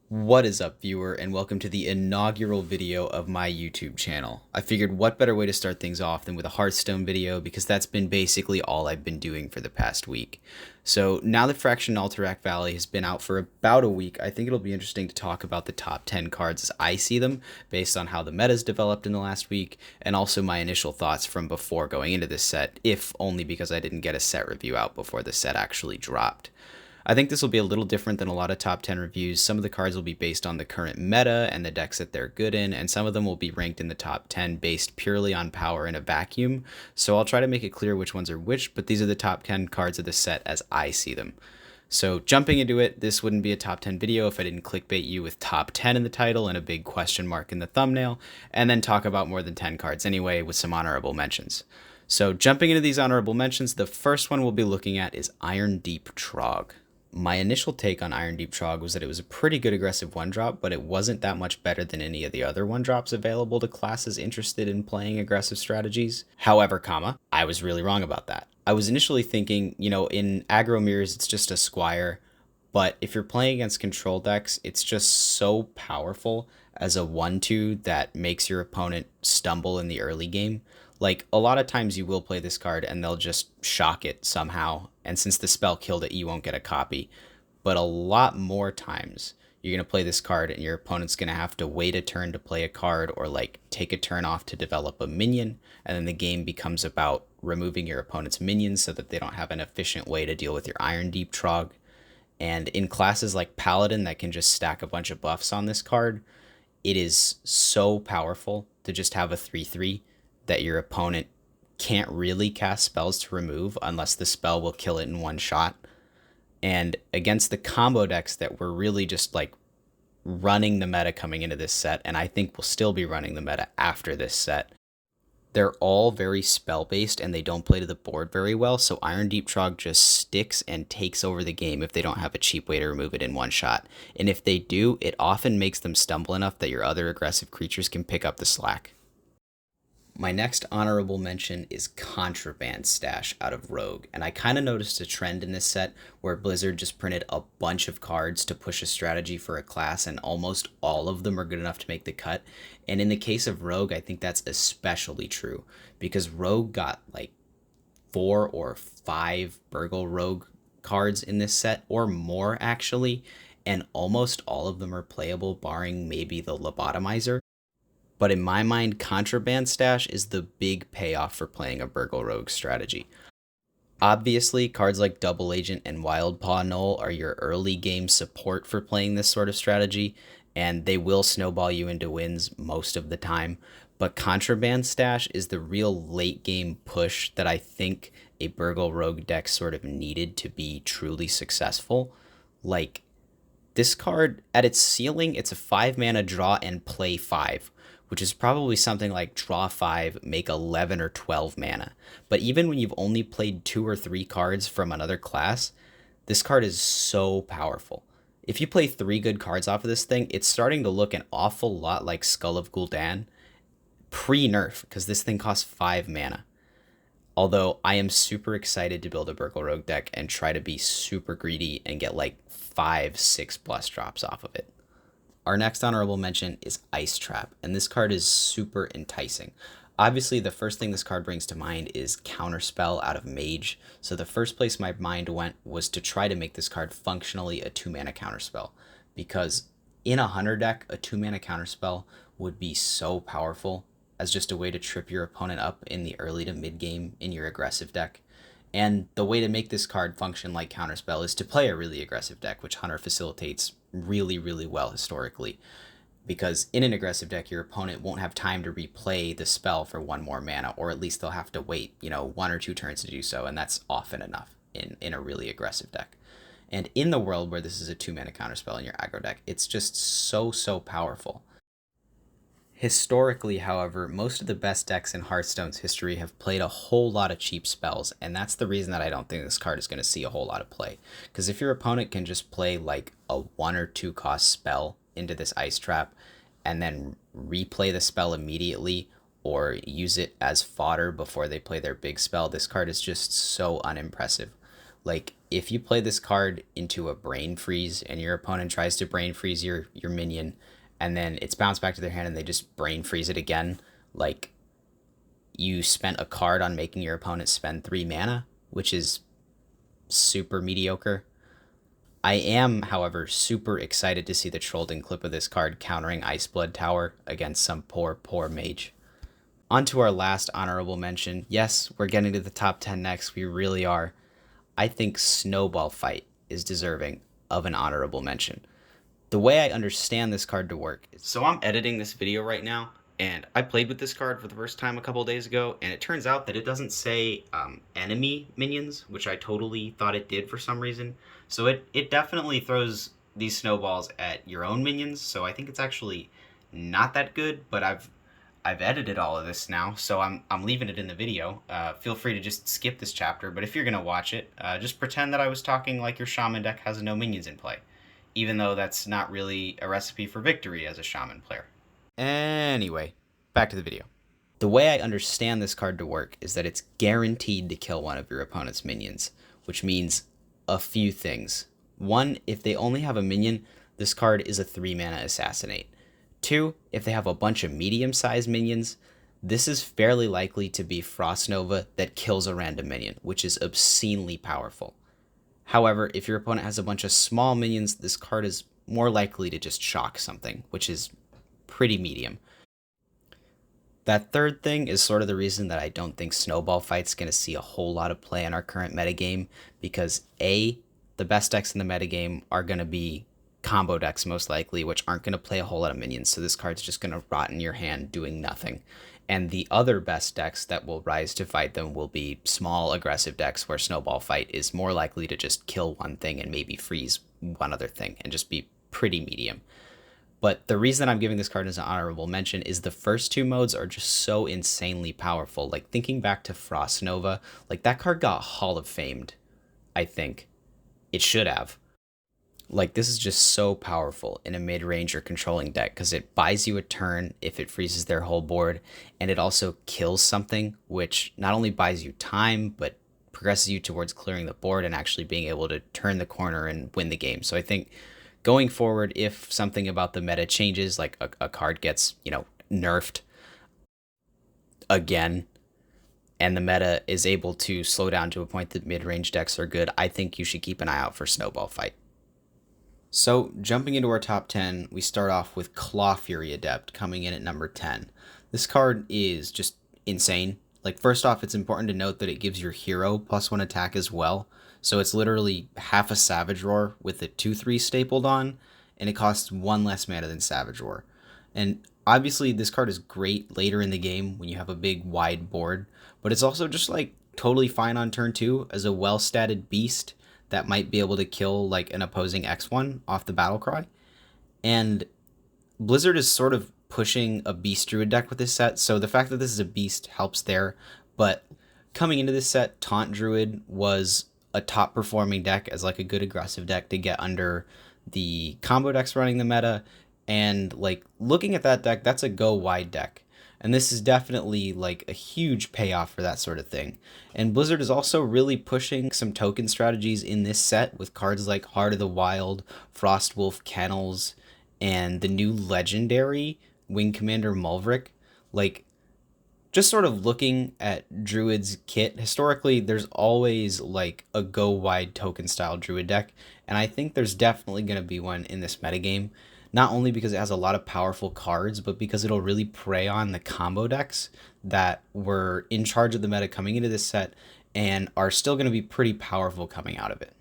What is up, viewer, and welcome to the inaugural video of my YouTube channel. I figured what better way to start things off than with a Hearthstone video, because that's been basically all I've been doing for the past week. So now that Fraction Alterac Valley has been out for about a week, I think it'll be interesting to talk about the top 10 cards as I see them, based on how the meta's developed in the last week, and also my initial thoughts from before going into this set, if only because I didn't get a set review out before the set actually dropped. I think this will be a little different than a lot of top 10 reviews. Some of the cards will be based on the current meta and the decks that they're good in, and some of them will be ranked in the top 10 based purely on power in a vacuum. So I'll try to make it clear which ones are which, but these are the top 10 cards of the set as I see them. So jumping into it, this wouldn't be a top 10 video if I didn't clickbait you with top 10 in the title and a big question mark in the thumbnail, and then talk about more than 10 cards anyway with some honorable mentions. So jumping into these honorable mentions, the first one we'll be looking at is Iron Deep Trog. My initial take on Iron Deep Trog was that it was a pretty good aggressive one-drop, but it wasn't that much better than any of the other one-drops available to classes interested in playing aggressive strategies. However, I was really wrong about that. I was initially thinking, in aggro mirrors, it's just a squire, but if you're playing against control decks, it's just so powerful as a 1-2 that makes your opponent stumble in the early game. Like, a lot of times you will play this card and they'll just shock it somehow, and since the spell killed it, you won't get a copy. But a lot more times, you're going to play this card and your opponent's going to have to wait a turn to play a card, or like take a turn off to develop a minion, and then the game becomes about removing your opponent's minions so that they don't have an efficient way to deal with your Iron Deep Trog. And in classes like Paladin that can just stack a bunch of buffs on this card, it is so powerful to just have a 3/3 that your opponent can't really cast spells to remove unless the spell will kill it in one shot. And against the combo decks that were really just like running the meta coming into this set, and I think will still be running the meta after this set, they're all very spell based and they don't play to the board very well. So Iron Deep Trog just sticks and takes over the game if they don't have a cheap way to remove it in one shot. And if they do, it often makes them stumble enough that your other aggressive creatures can pick up the slack. My next honorable mention is Contraband Stash out of Rogue, and I kind of noticed a trend in this set where Blizzard just printed a bunch of cards to push a strategy for a class, and almost all of them are good enough to make the cut. And in the case of Rogue, I think that's especially true, because Rogue got like 4 or 5 Burgle Rogue cards in this set, or more actually, and almost all of them are playable barring maybe the Lobotomizer. But in my mind, Contraband Stash is the big payoff for playing a Burgle Rogue strategy. Obviously, cards like Double Agent and Wild Paw Knoll are your early game support for playing this sort of strategy, and they will snowball you into wins most of the time. But Contraband Stash is the real late game push that I think a Burgle Rogue deck sort of needed to be truly successful. Like, this card, at its ceiling, it's a 5 mana draw and play 5, which is probably something like draw 5, make 11 or 12 mana. But even when you've only played 2 or 3 cards from another class, this card is so powerful. If you play 3 good cards off of this thing, it's starting to look an awful lot like Skull of Gul'dan pre-nerf, because this thing costs 5 mana. Although I am super excited to build a Burgle Rogue deck and try to be super greedy and get like 5-6+ drops off of it. Our next honorable mention is Ice Trap, and this card is super enticing. Obviously, the first thing this card brings to mind is Counterspell out of Mage, so the first place my mind went was to try to make this card functionally a 2-mana Counterspell, because in a Hunter deck, a 2-mana Counterspell would be so powerful as just a way to trip your opponent up in the early to mid game in your aggressive deck. And the way to make this card function like Counterspell is to play a really aggressive deck, which Hunter facilitates really, really well historically. Because in an aggressive deck, your opponent won't have time to replay the spell for 1 more mana, or at least they'll have to wait, 1 or 2 turns to do so, and that's often enough in a really aggressive deck. And in the world where this is a 2-mana Counterspell in your aggro deck, it's just so, so powerful. Historically, however, most of the best decks in Hearthstone's history have played a whole lot of cheap spells, and that's the reason that I don't think this card is going to see a whole lot of play. Because if your opponent can just play like a 1 or 2 cost spell into this Ice Trap, and then replay the spell immediately, or use it as fodder before they play their big spell, this card is just so unimpressive. Like, if you play this card into a brain freeze and your opponent tries to brain freeze your minion, and then it's bounced back to their hand and they just brain freeze it again, like, you spent a card on making your opponent spend 3 mana, which is super mediocre. I am, however, super excited to see the Trollden clip of this card countering Iceblood Tower against some poor mage. On to our last honorable mention. Yes, we're getting to the top 10 next. We really are. I think Snowball Fight is deserving of an honorable mention. The way I understand this card to work is, so I'm editing this video right now, and I played with this card for the first time a couple days ago, and it turns out that it doesn't say enemy minions, which I totally thought it did for some reason. So it definitely throws these snowballs at your own minions, so I think it's actually not that good, but I've edited all of this now, so I'm leaving it in the video. Feel free to just skip this chapter, but if you're going to watch it, just pretend that I was talking like your shaman deck has no minions in play, even though that's not really a recipe for victory as a shaman player. Anyway, back to the video. The way I understand this card to work is that it's guaranteed to kill one of your opponent's minions, which means a few things. One, if they only have a minion, this card is a 3-mana assassinate. 2, if they have a bunch of medium-sized minions, this is fairly likely to be Frost Nova that kills a random minion, which is obscenely powerful. However, if your opponent has a bunch of small minions, this card is more likely to just shock something, which is pretty medium. That third thing is sort of the reason that I don't think Snowball Fight's going to see a whole lot of play in our current metagame, because A, the best decks in the metagame are going to be combo decks most likely, which aren't going to play a whole lot of minions, so this card's just going to rot in your hand doing nothing. And the other best decks that will rise to fight them will be small aggressive decks where Snowball Fight is more likely to just kill one thing and maybe freeze one other thing and just be pretty medium. But the reason I'm giving this card as an honorable mention is the first 2 modes are just so insanely powerful. Like, thinking back to Frost Nova, like, that card got Hall of Famed, I think. It should have. Like, this is just so powerful in a mid-range or controlling deck because it buys you a turn if it freezes their whole board, and it also kills something, which not only buys you time, but progresses you towards clearing the board and actually being able to turn the corner and win the game. So I think going forward, if something about the meta changes, like a card gets, nerfed again, and the meta is able to slow down to a point that mid-range decks are good, I think you should keep an eye out for Snowball Fight. So, jumping into our top 10, we start off with Claw Fury Adept coming in at number 10. This card is just insane. Like, first off, it's important to note that it gives your hero +1 attack as well. So it's literally half a Savage Roar with a 2/3 stapled on, and it costs 1 less mana than Savage Roar. And obviously this card is great later in the game when you have a big wide board, but it's also just like totally fine on turn 2 as a well-statted beast that might be able to kill like an opposing X1 off the Battlecry. And Blizzard is sort of pushing a Beast Druid deck with this set, so the fact that this is a beast helps there, but coming into this set, Taunt Druid was a top performing deck as like a good aggressive deck to get under the combo decks running the meta, and like looking at that deck, that's a go wide deck, and this is definitely like a huge payoff for that sort of thing. And Blizzard is also really pushing some token strategies in this set with cards like Heart of the Wild, Frostwolf Kennels, and the new legendary Wing Commander Mulvric. Like, just sort of looking at Druid's kit, historically, there's always like a go wide token style Druid deck, and I think there's definitely going to be one in this metagame, not only because it has a lot of powerful cards, but because it'll really prey on the combo decks that were in charge of the meta coming into this set and are still going to be pretty powerful coming out of it.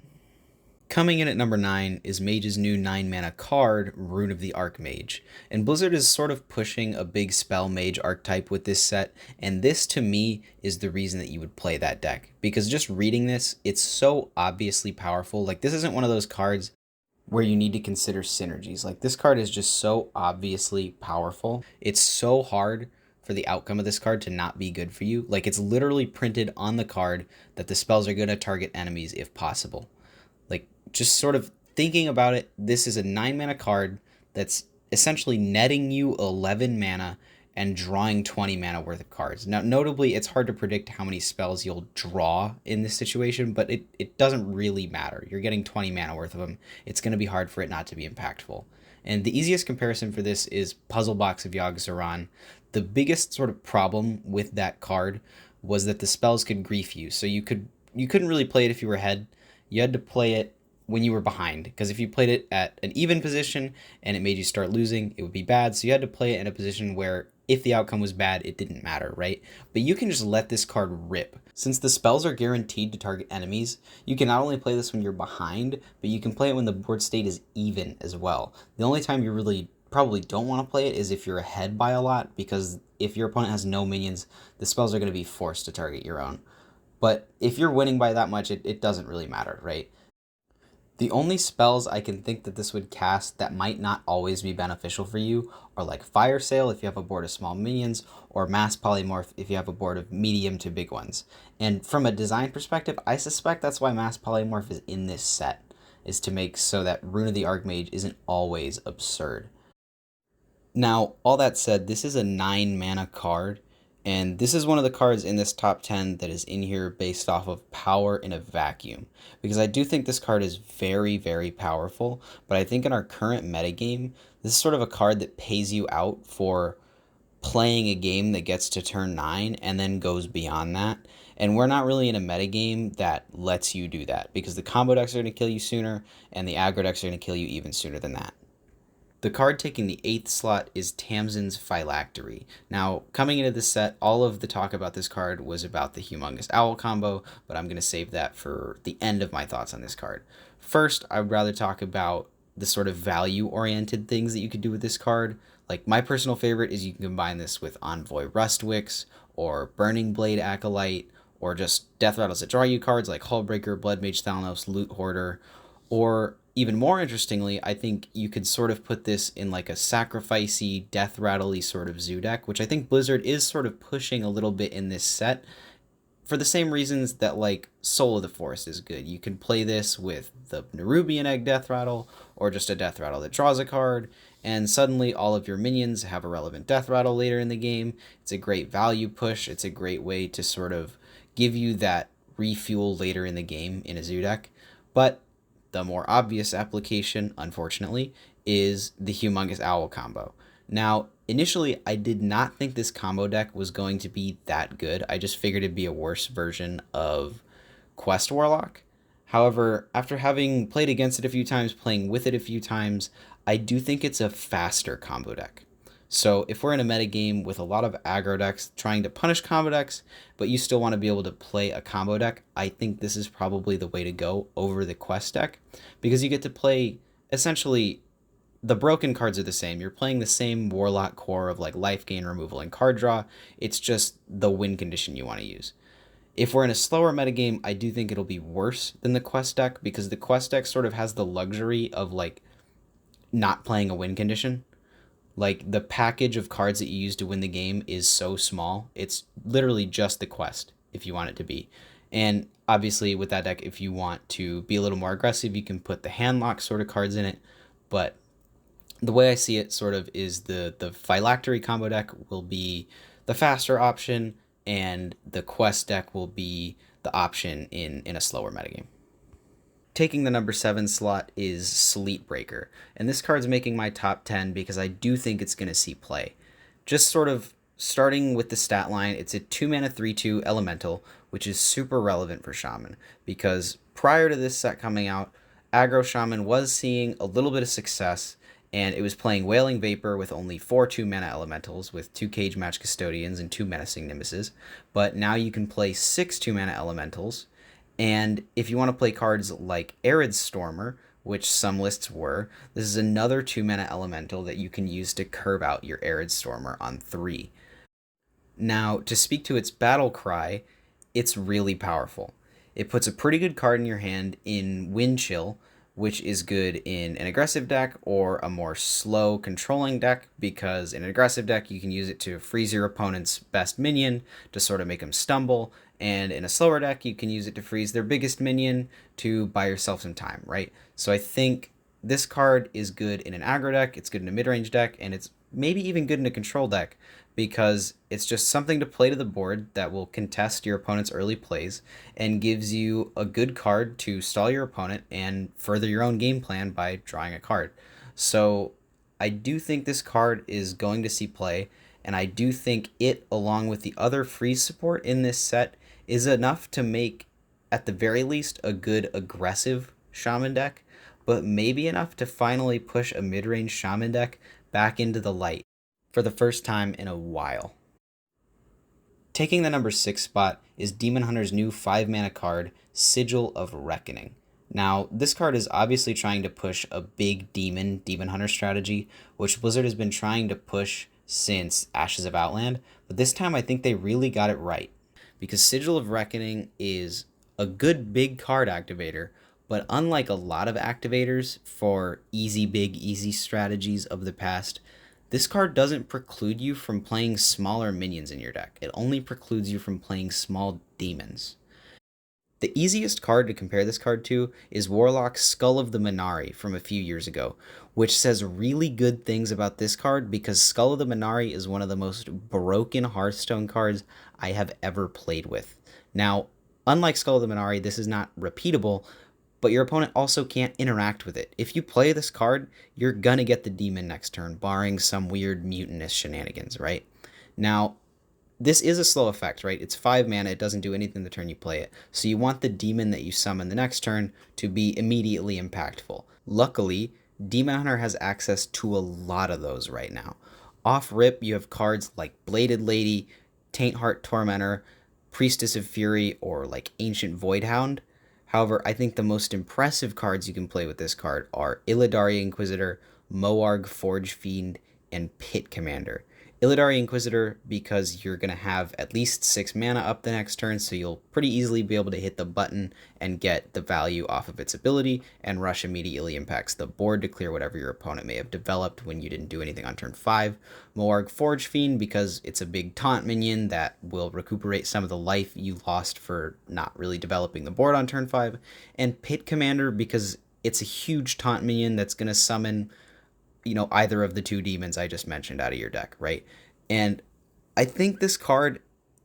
Coming in at number 9 is Mage's new 9-mana card, Rune of the Archmage. And Blizzard is sort of pushing a big spell mage archetype with this set, and this to me is the reason that you would play that deck. Because just reading this, it's so obviously powerful. Like, this isn't one of those cards where you need to consider synergies. Like, this card is just so obviously powerful. It's so hard for the outcome of this card to not be good for you. Like, it's literally printed on the card that the spells are going to target enemies if possible. Like, just sort of thinking about it, this is a 9-mana card that's essentially netting you 11 mana and drawing 20 mana worth of cards. Now, notably, it's hard to predict how many spells you'll draw in this situation, but it doesn't really matter. You're getting 20 mana worth of them. It's going to be hard for it not to be impactful. And the easiest comparison for this is Puzzle Box of Yogg-Saron. The biggest sort of problem with that card was that the spells could grief you. So you couldn't really play it if you were ahead. You had to play it when you were behind, because if you played it at an even position and it made you start losing, it would be bad. So you had to play it in a position where if the outcome was bad, it didn't matter, right? But you can just let this card rip. Since the spells are guaranteed to target enemies, you can not only play this when you're behind, but you can play it when the board state is even as well. The only time you really probably don't want to play it is if you're ahead by a lot, because if your opponent has no minions, the spells are going to be forced to target your own. But if you're winning by that much, it doesn't really matter, right? The only spells I can think that this would cast that might not always be beneficial for you are like Fire Sale if you have a board of small minions, or Mass Polymorph if you have a board of medium to big ones. And from a design perspective, I suspect that's why Mass Polymorph is in this set, is to make so that Rune of the Archmage isn't always absurd. Now, all that said, this is a 9 mana card, and this is one of the cards in this top 10 that is in here based off of power in a vacuum. Because I do think this card is very, very powerful, but I think in our current metagame, this is sort of a card that pays you out for playing a game that gets to turn 9 and then goes beyond that. And we're not really in a metagame that lets you do that, because the combo decks are going to kill you sooner, and the aggro decks are going to kill you even sooner than that. The card taking the 8th slot is Tamsin's Phylactery. Now, coming into this set, all of the talk about this card was about the Humongous Owl combo, but I'm going to save that for the end of my thoughts on this card. First, I would rather talk about the sort of value-oriented things that you could do with this card. Like, my personal favorite is you can combine this with Envoy Rustwix, or Burning Blade Acolyte, or just death rattles that draw you cards like Hullbreaker, Bloodmage Thalnos, Loot Hoarder, or even more interestingly, I think you could sort of put this in like a sacrificey, death rattle-y sort of zoo deck, which I think Blizzard is sort of pushing a little bit in this set, for the same reasons that like Soul of the Forest is good. You can play this with the Nerubian Egg Death Rattle, or just a Death Rattle that draws a card, and suddenly all of your minions have a relevant Death Rattle later in the game. It's a great value push. It's a great way to sort of give you that refuel later in the game in a zoo deck. But the more obvious application, unfortunately, is the Humongous Owl combo. Now, initially, I did not think this combo deck was going to be that good. I just figured it'd be a worse version of Quest Warlock. However, after having played against it a few times, playing with it a few times, I do think it's a faster combo deck. So if we're in a metagame with a lot of aggro decks trying to punish combo decks, but you still want to be able to play a combo deck, I think this is probably the way to go over the quest deck, because you get to play essentially the broken cards are the same. You're playing the same Warlock core of like life gain, removal, and card draw. It's just the win condition you want to use. If we're in a slower metagame, I do think it'll be worse than the quest deck, because the quest deck sort of has the luxury of like not playing a win condition. Like, the package of cards that you use to win the game is so small. It's literally just the quest, if you want it to be. And obviously, with that deck, if you want to be a little more aggressive, you can put the handlock sort of cards in it. But the way I see it sort of is the Phylactery combo deck will be the faster option, and the quest deck will be the option in a slower metagame. Taking the number 7 slot is Sleetbreaker, and this card's making my top 10 because I do think it's going to see play. Just sort of starting with the stat line, it's a 2 mana 3/2 elemental, which is super relevant for Shaman, because prior to this set coming out, aggro Shaman was seeing a little bit of success, and it was playing Wailing Vapor with only 4 2 mana elementals with 2 Cage Match Custodians and 2 Menacing Nimbus's, but now you can play 6 2 mana elementals. And if you want to play cards like Arid Stormer, which some lists were, this is another 2 mana elemental that you can use to curve out your Arid Stormer on 3. Now, to speak to its battle cry, it's really powerful. It puts a pretty good card in your hand in Wind Chill, which is good in an aggressive deck or a more slow controlling deck, because in an aggressive deck you can use it to freeze your opponent's best minion to sort of make them stumble, and in a slower deck you can use it to freeze their biggest minion to buy yourself some time, right? So I think This card is good in an aggro deck, it's good in a mid-range deck, and it's maybe even good in a control deck because it's just something to play to the board that will contest your opponent's early plays and gives you a good card to stall your opponent and further your own game plan by drawing a card. So I do think this card is going to see play, and I do think it, along with the other freeze support in this set, is enough to make, at the very least, a good aggressive shaman deck, but maybe enough to finally push a mid-range shaman deck back into the light for the first time in a while. Taking the number 6 spot is Demon Hunter's new 5 mana card, Sigil of Reckoning. Now, this card is obviously trying to push a big Demon Hunter strategy, which Blizzard has been trying to push since Ashes of Outland, but this time I think they really got it right. Because Sigil of Reckoning is a good big card activator, but unlike a lot of activators for easy big easy strategies of the past, this card doesn't preclude you from playing smaller minions in your deck. It only precludes you from playing small demons. The easiest card to compare this card to is Warlock's Skull of the Minari from a few years ago, which says really good things about this card because Skull of the Minari is one of the most broken Hearthstone cards I have ever played with. Now, unlike Skull of the Minari, this is not repeatable, but your opponent also can't interact with it. If you play this card, you're gonna get the demon next turn, barring some weird mutinous shenanigans, right? Now, this is a slow effect, right? It's 5 mana, it doesn't do anything the turn you play it. So you want the demon that you summon the next turn to be immediately impactful. Luckily, Demon Hunter has access to a lot of those right now. Off rip, you have cards like Bladed Lady, Taintheart Tormentor, Priestess of Fury, or like Ancient Voidhound. However, I think the most impressive cards you can play with this card are Illidari Inquisitor, Moarg Forge Fiend, and Pit Commander. Illidari Inquisitor because you're going to have at least 6 mana up the next turn, so you'll pretty easily be able to hit the button and get the value off of its ability, and Rush immediately impacts the board to clear whatever your opponent may have developed when you didn't do anything on turn 5. Moarg Forge Fiend because it's a big taunt minion that will recuperate some of the life you lost for not really developing the board on turn 5. And Pit Commander because it's a huge taunt minion that's going to summon either of the two demons I just mentioned out of your deck, right? And I think this card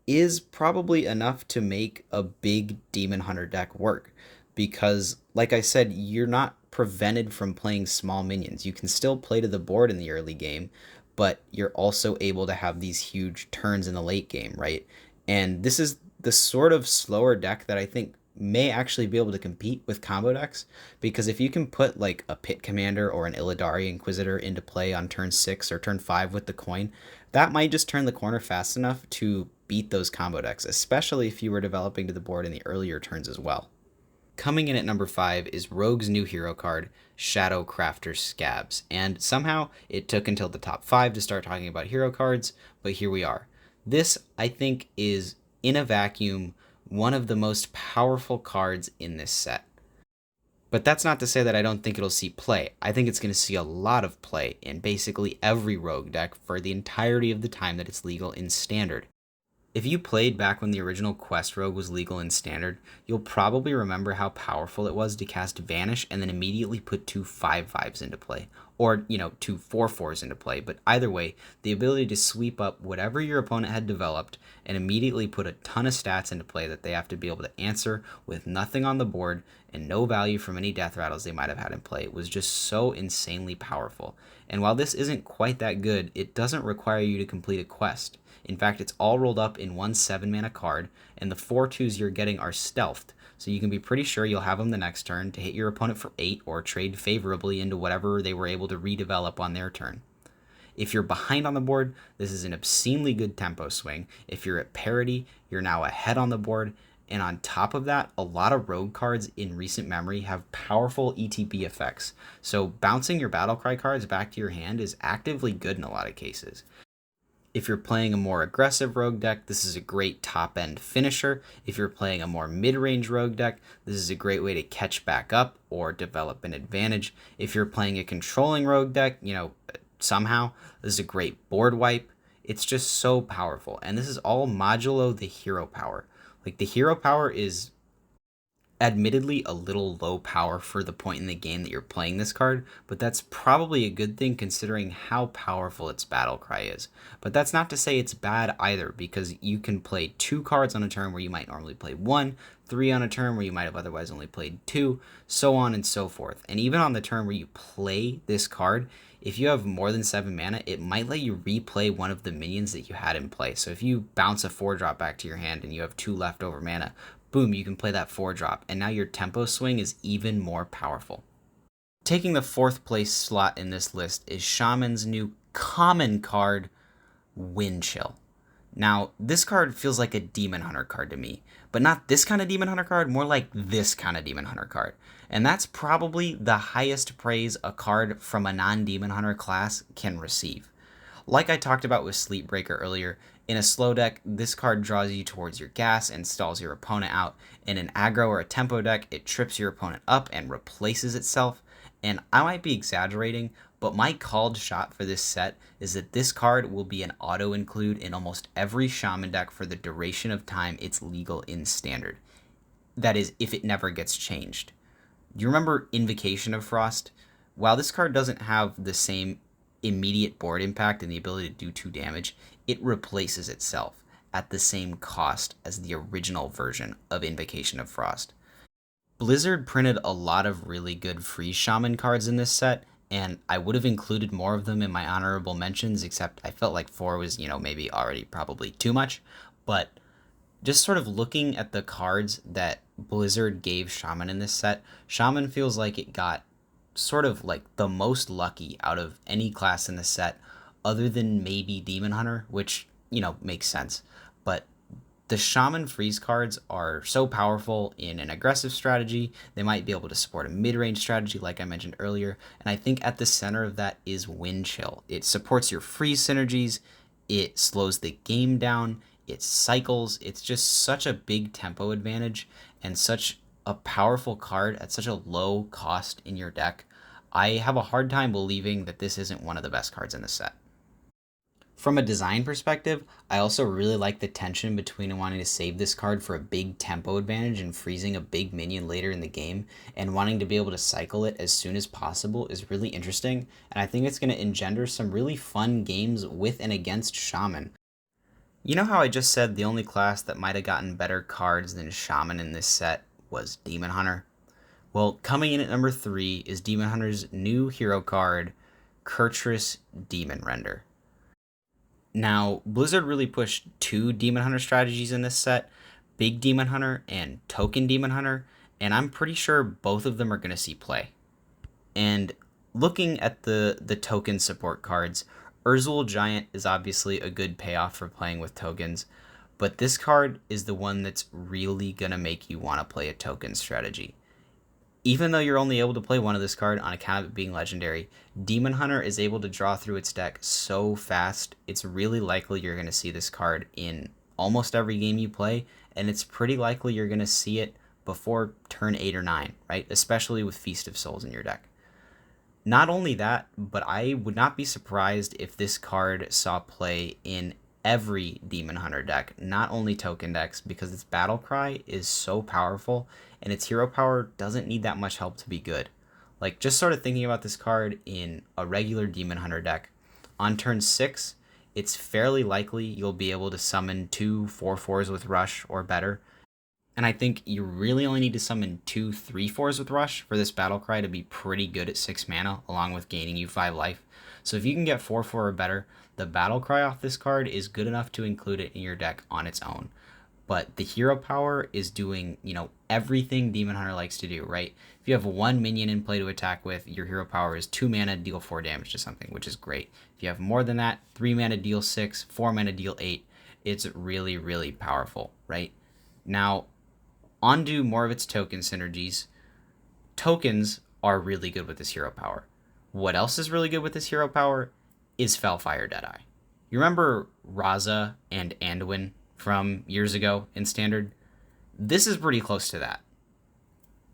is probably enough to make a big Demon Hunter deck work because, like I said, you're not prevented from playing small minions. You can still play to the board in the early game, but you're also able to have these huge turns in the late game, right? And this is the sort of slower deck that I think may actually be able to compete with combo decks because if you can put like a Pit Commander or an Illidari Inquisitor into play on turn 6 or turn 5 with the coin, that might just turn the corner fast enough to beat those combo decks, especially if you were developing to the board in the earlier turns as well. Coming in at number 5 is Rogue's new hero card, Shadow Crafter Scabs, and somehow it took until the top 5 to start talking about hero cards, but here we are. This, I think, is, in a vacuum, one of the most powerful cards in this set. But that's not to say that I don't think it'll see play. I think it's going to see a lot of play in basically every rogue deck for the entirety of the time that it's legal in Standard. If you played back when the original Quest Rogue was legal in Standard, you'll probably remember how powerful it was to cast Vanish and then immediately put 2 5/5s into play. Or, 2 4/4s into play. But either way, the ability to sweep up whatever your opponent had developed and immediately put a ton of stats into play that they have to be able to answer with nothing on the board and no value from any death rattles they might have had in play was just so insanely powerful. And while this isn't quite that good, it doesn't require you to complete a quest. In fact, it's all rolled up in one 7-mana card, and the 4/2s you're getting are stealthed, so you can be pretty sure you'll have them the next turn to hit your opponent for 8 or trade favorably into whatever they were able to redevelop on their turn. If you're behind on the board, this is an obscenely good tempo swing. If you're at parity, you're now ahead on the board, and on top of that, a lot of rogue cards in recent memory have powerful ETB effects, so bouncing your Battlecry cards back to your hand is actively good in a lot of cases. If you're playing a more aggressive rogue deck, this is a great top-end finisher. If you're playing a more mid-range rogue deck, this is a great way to catch back up or develop an advantage. If you're playing a controlling rogue deck, somehow, this is a great board wipe. It's just so powerful. And this is all modulo the hero power. Like, the hero power is Admittedly, a little low power for the point in the game that you're playing this card, but that's probably a good thing considering how powerful its battle cry is. But that's not to say it's bad either, because you can play 2 cards on a turn where you might normally play 1, 3 on a turn where you might have otherwise only played 2, so on and so forth. And even on the turn where you play this card, if you have more than 7 mana, it might let you replay one of the minions that you had in play. So if you bounce a 4-drop back to your hand and you have 2 leftover mana, boom, you can play that 4-drop, and now your tempo swing is even more powerful. Taking the 4th place slot in this list is Shaman's new common card, Wind Chill. Now, this card feels like a Demon Hunter card to me, but not this kind of Demon Hunter card, more like this kind of Demon Hunter card. And that's probably the highest praise a card from a non-Demon Hunter class can receive. Like I talked about with Sleepbreaker earlier, in a slow deck, this card draws you towards your gas and stalls your opponent out. In an aggro or a tempo deck, it trips your opponent up and replaces itself. And I might be exaggerating, but my called shot for this set is that this card will be an auto-include in almost every Shaman deck for the duration of time it's legal in Standard. That is, if it never gets changed. Do you remember Invocation of Frost? While this card doesn't have the same immediate board impact and the ability to do 2 damage, it replaces itself at the same cost as the original version of Invocation of Frost. Blizzard printed a lot of really good free Shaman cards in this set, and I would have included more of them in my honorable mentions, except I felt like 4 was, maybe already probably too much. But just sort of looking at the cards that Blizzard gave Shaman in this set, Shaman feels like it got sort of like the most lucky out of any class in the set, other than maybe Demon Hunter, which, makes sense. But the Shaman freeze cards are so powerful in an aggressive strategy. They might be able to support a mid-range strategy, like I mentioned earlier. And I think at the center of that is Wind Chill. It supports your freeze synergies. It slows the game down. It cycles. It's just such a big tempo advantage and such a powerful card at such a low cost in your deck. I have a hard time believing that this isn't one of the best cards in the set. From a design perspective, I also really like the tension between wanting to save this card for a big tempo advantage and freezing a big minion later in the game, and wanting to be able to cycle it as soon as possible is really interesting, and I think it's going to engender some really fun games with and against Shaman. You know how I just said the only class that might have gotten better cards than Shaman in this set was Demon Hunter? Well, coming in at number 3 is Demon Hunter's new hero card, Kurtrus Demon Render. Now, Blizzard really pushed 2 Demon Hunter strategies in this set, Big Demon Hunter and Token Demon Hunter, and I'm pretty sure both of them are going to see play. And looking at the token support cards, Urzul Giant is obviously a good payoff for playing with tokens, but this card is the one that's really going to make you want to play a token strategy. Even though you're only able to play one of this card on account of it being legendary, Demon Hunter is able to draw through its deck so fast, it's really likely you're going to see this card in almost every game you play, and it's pretty likely you're going to see it before turn 8 or 9, right? Especially with Feast of Souls in your deck. Not only that, but I would not be surprised if this card saw play in every Demon Hunter deck, not only token decks, because its battle cry is so powerful and its hero power doesn't need that much help to be good. Like, just sort of thinking about this card in a regular Demon Hunter deck, on turn 6, it's fairly likely you'll be able to summon 2 4/4s with Rush or better. And I think you really only need to summon 2 3/4s with Rush for this battle cry to be pretty good at 6 mana, along with gaining you 5 life. So if you can get 4/4 or better, the battle cry off this card is good enough to include it in your deck on its own. But the hero power is doing, everything Demon Hunter likes to do, right? If you have 1 minion in play to attack with, your hero power is 2 mana, deal 4 damage to something, which is great. If you have more than that, 3 mana, deal 6, 4 mana, deal 8. It's really, really powerful, right? Now, onto more of its token synergies. Tokens are really good with this hero power. What else is really good with this hero power is Felfire Deadeye. You remember Raza and Anduin from years ago in Standard? This is pretty close to that.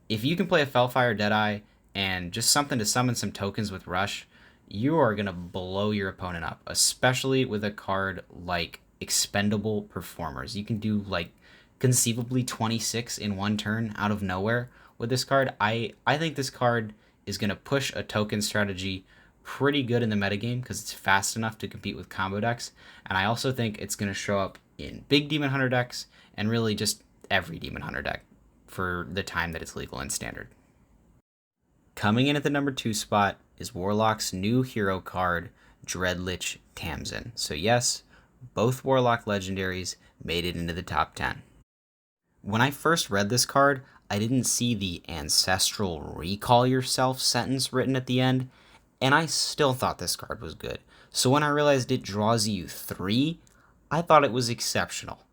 If you can play a Felfire Deadeye and just something to summon some tokens with Rush, you are going to blow your opponent up, especially with a card like Expendable Performers. You can do like conceivably 26 in one turn out of nowhere with this card. I think this card is going to push a token strategy pretty good in the metagame because it's fast enough to compete with combo decks. And I also think it's going to show up in big Demon Hunter decks and really just every Demon Hunter deck for the time that it's legal in Standard. Coming in at the number 2 spot is Warlock's new hero card, Dreadlich Tamsin. So yes, both Warlock legendaries made it into the top 10. When I first read this card, I didn't see the ancestral recall yourself sentence written at the end, and I still thought this card was good. So when I realized it draws you 3, I thought it was exceptional.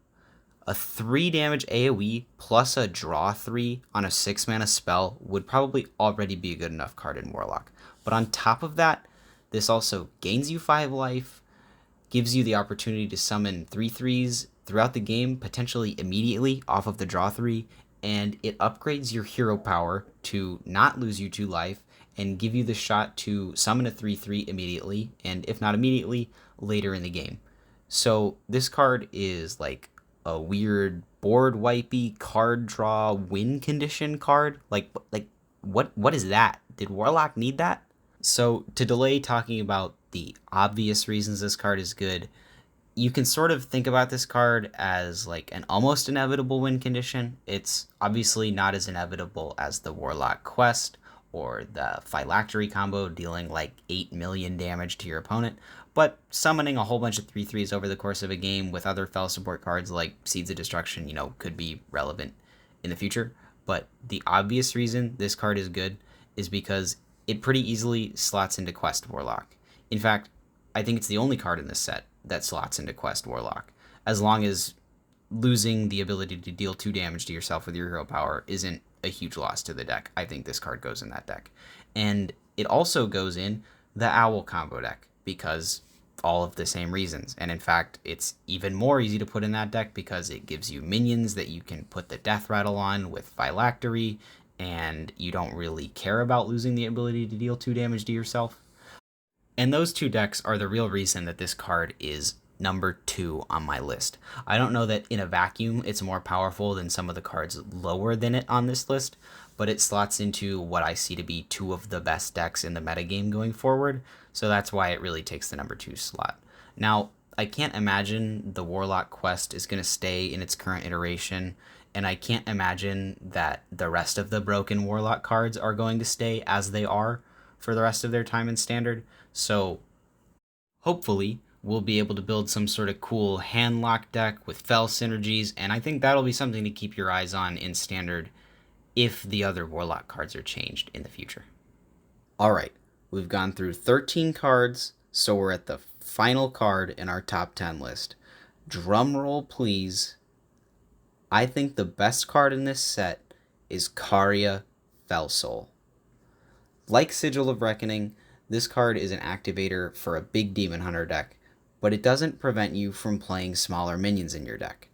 A 3 damage AoE plus a draw 3 on a 6 mana spell would probably already be a good enough card in Warlock. But on top of that, this also gains you 5 life, gives you the opportunity to summon 3/3s throughout the game, potentially immediately off of the draw 3, and it upgrades your hero power to not lose you 2 life and give you the shot to summon a 3/3 immediately, and if not immediately, later in the game. So this card is like a weird board wipey card draw win condition card. Like what is that? Did Warlock need that? So to delay talking about the obvious reasons this card is good, you can sort of think about this card as like an almost inevitable win condition. It's obviously not as inevitable as the Warlock Quest or the Phylactery combo dealing like 8 million damage to your opponent, but summoning a whole bunch of 3/3s over the course of a game with other Fel support cards like Seeds of Destruction, could be relevant in the future. But the obvious reason this card is good is because it pretty easily slots into Quest Warlock. In fact, I think it's the only card in this set that slots into Quest Warlock, as long as losing the ability to deal 2 damage to yourself with your hero power isn't a huge loss to the deck. I think this card goes in that deck. And it also goes in the Owl combo deck because all of the same reasons. And in fact, it's even more easy to put in that deck because it gives you minions that you can put the Death Rattle on with Phylactery, and you don't really care about losing the ability to deal 2 damage to yourself. And those 2 decks are the real reason that this card is number 2 on my list. I don't know that in a vacuum it's more powerful than some of the cards lower than it on this list, but it slots into what I see to be 2 of the best decks in the metagame going forward, so that's why it really takes the number 2 slot. Now, I can't imagine the Warlock Quest is going to stay in its current iteration, and I can't imagine that the rest of the broken Warlock cards are going to stay as they are for the rest of their time in Standard, so hopefully we'll be able to build some sort of cool hand-lock deck with Fel synergies, and I think that'll be something to keep your eyes on in Standard if the other Warlock cards are changed in the future. Alright, we've gone through 13 cards, so we're at the final card in our top 10 list. Drum roll, please. I think the best card in this set is Karya Felsoul. Like Sigil of Reckoning, this card is an activator for a big Demon Hunter deck, but it doesn't prevent you from playing smaller minions in your deck.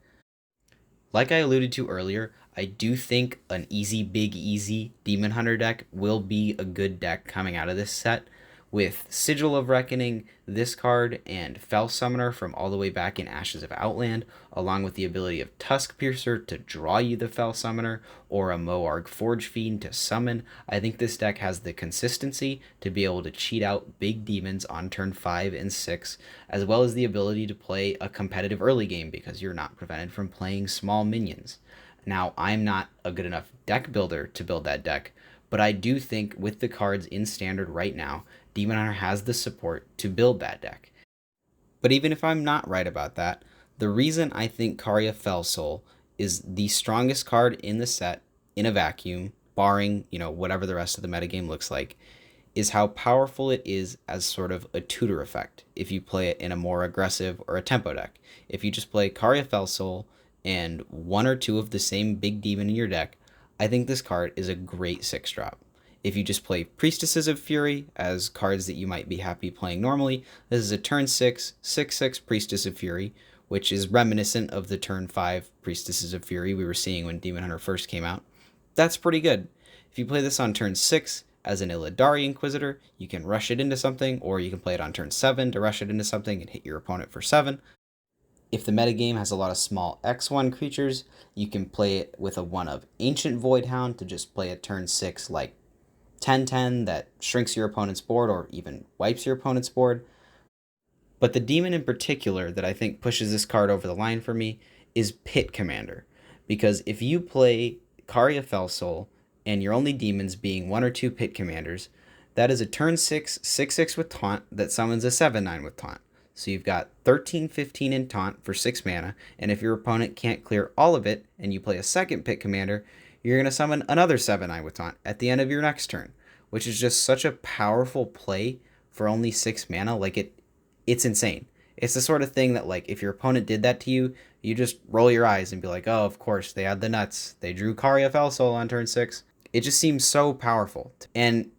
Like I alluded to earlier, I do think an easy, big, easy Demon Hunter deck will be a good deck coming out of this set. With Sigil of Reckoning, this card, and Fel Summoner from all the way back in Ashes of Outland, along with the ability of Tusk Piercer to draw you the Fel Summoner, or a Moarg Forge Fiend to summon, I think this deck has the consistency to be able to cheat out big demons on turn 5 and 6, as well as the ability to play a competitive early game because you're not prevented from playing small minions. Now, I'm not a good enough deck builder to build that deck, but I do think with the cards in Standard right now, Demon Hunter has the support to build that deck. But even if I'm not right about that, the reason I think Karya Felsoul is the strongest card in the set in a vacuum, barring, whatever the rest of the metagame looks like, is how powerful it is as sort of a tutor effect if you play it in a more aggressive or a tempo deck. If you just play Karya Felsoul and 1 or 2 of the same big demon in your deck, I think this card is a great 6-drop. If you just play Priestesses of Fury as cards that you might be happy playing normally, this is a turn 6, 6/6 Priestess of Fury, which is reminiscent of the turn 5 Priestesses of Fury we were seeing when Demon Hunter first came out. That's pretty good. If you play this on turn 6 as an Illidari Inquisitor, you can rush it into something, or you can play it on turn 7 to rush it into something and hit your opponent for 7. If the metagame has a lot of small X1 creatures, you can play it with a 1 of Ancient Voidhound to just play a turn 6 like 10/10 that shrinks your opponent's board or even wipes your opponent's board. But the demon in particular that I think pushes this card over the line for me is Pit Commander. Because if you play Karya Fellsoul and your only demons being 1 or 2 Pit Commanders, that is a turn 6, 6/6 with Taunt that summons a 7/9 with Taunt. So you've got 13/15 in Taunt for 6 mana, and if your opponent can't clear all of it and you play a second Pit Commander, you're going to summon another 7/9 with Taunt at the end of your next turn, which is just such a powerful play for only 6 mana. Like, it's insane. It's the sort of thing that, like, if your opponent did that to you, you just roll your eyes and be like, oh, of course, they had the nuts. They drew Karya Fellsoul on turn 6. It just seems so powerful. And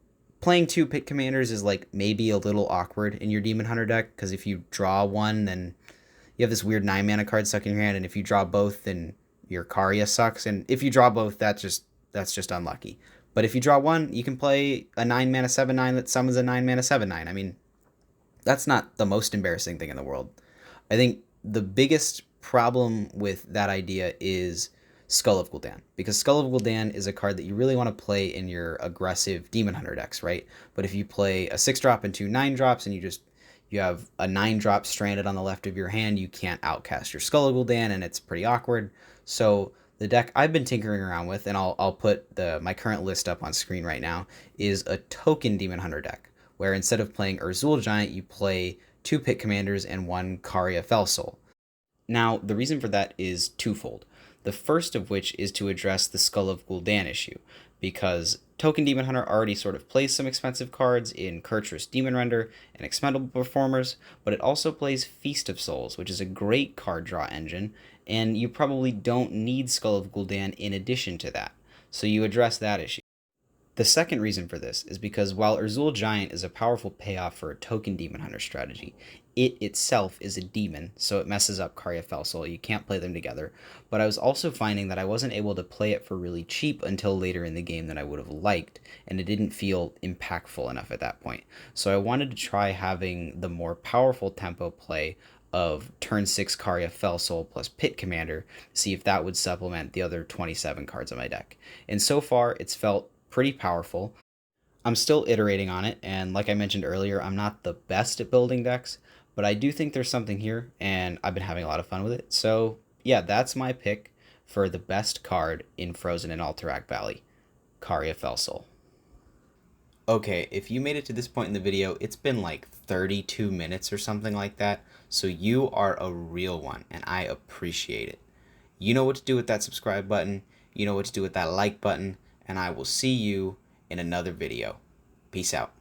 playing 2 Pit Commanders is, like, maybe a little awkward in your Demon Hunter deck, because if you draw one, then you have this weird 9 mana card stuck in your hand, and if you draw both, then your Karya sucks. And if you draw both, that's just unlucky. But if you draw one, you can play a 9 mana 7/9 that summons a 9 mana 7/9. I mean, that's not the most embarrassing thing in the world. I think the biggest problem with that idea is Skull of Gul'dan, because Skull of Gul'dan is a card that you really want to play in your aggressive Demon Hunter decks, right? But if you play a 6-drop and 2 9-drops and you have a 9-drop stranded on the left of your hand, you can't outcast your Skull of Gul'dan, and it's pretty awkward. So the deck I've been tinkering around with, and I'll put my current list up on screen right now, is a token Demon Hunter deck, where instead of playing Urzul Giant, you play 2 Pit Commanders and 1 Karya Fellsoul. Now, the reason for that is twofold. The first of which is to address the Skull of Gul'dan issue, because Token Demon Hunter already sort of plays some expensive cards in Kurtrus Demon Render and Expendable Performers, but it also plays Feast of Souls, which is a great card draw engine, and you probably don't need Skull of Gul'dan in addition to that. So you address that issue. The second reason for this is because while Urzul Giant is a powerful payoff for a token Demon Hunter strategy, it itself is a demon, so it messes up Karya Fellsoul. You can't play them together. But I was also finding that I wasn't able to play it for really cheap until later in the game than I would have liked, and it didn't feel impactful enough at that point. So I wanted to try having the more powerful tempo play of turn 6 Karya Fellsoul plus Pit Commander, see if that would supplement the other 27 cards on my deck. And so far, it's felt pretty powerful. I'm still iterating on it, and like I mentioned earlier, I'm not the best at building decks, but I do think there's something here, and I've been having a lot of fun with it. So yeah, that's my pick for the best card in Frozen and Alterac Valley, Karya Fellsoul. Okay, if you made it to this point in the video, it's been like 32 minutes or something like that, so you are a real one, and I appreciate it. You know what to do with that subscribe button, you know what to do with that like button, and I will see you in another video. Peace out.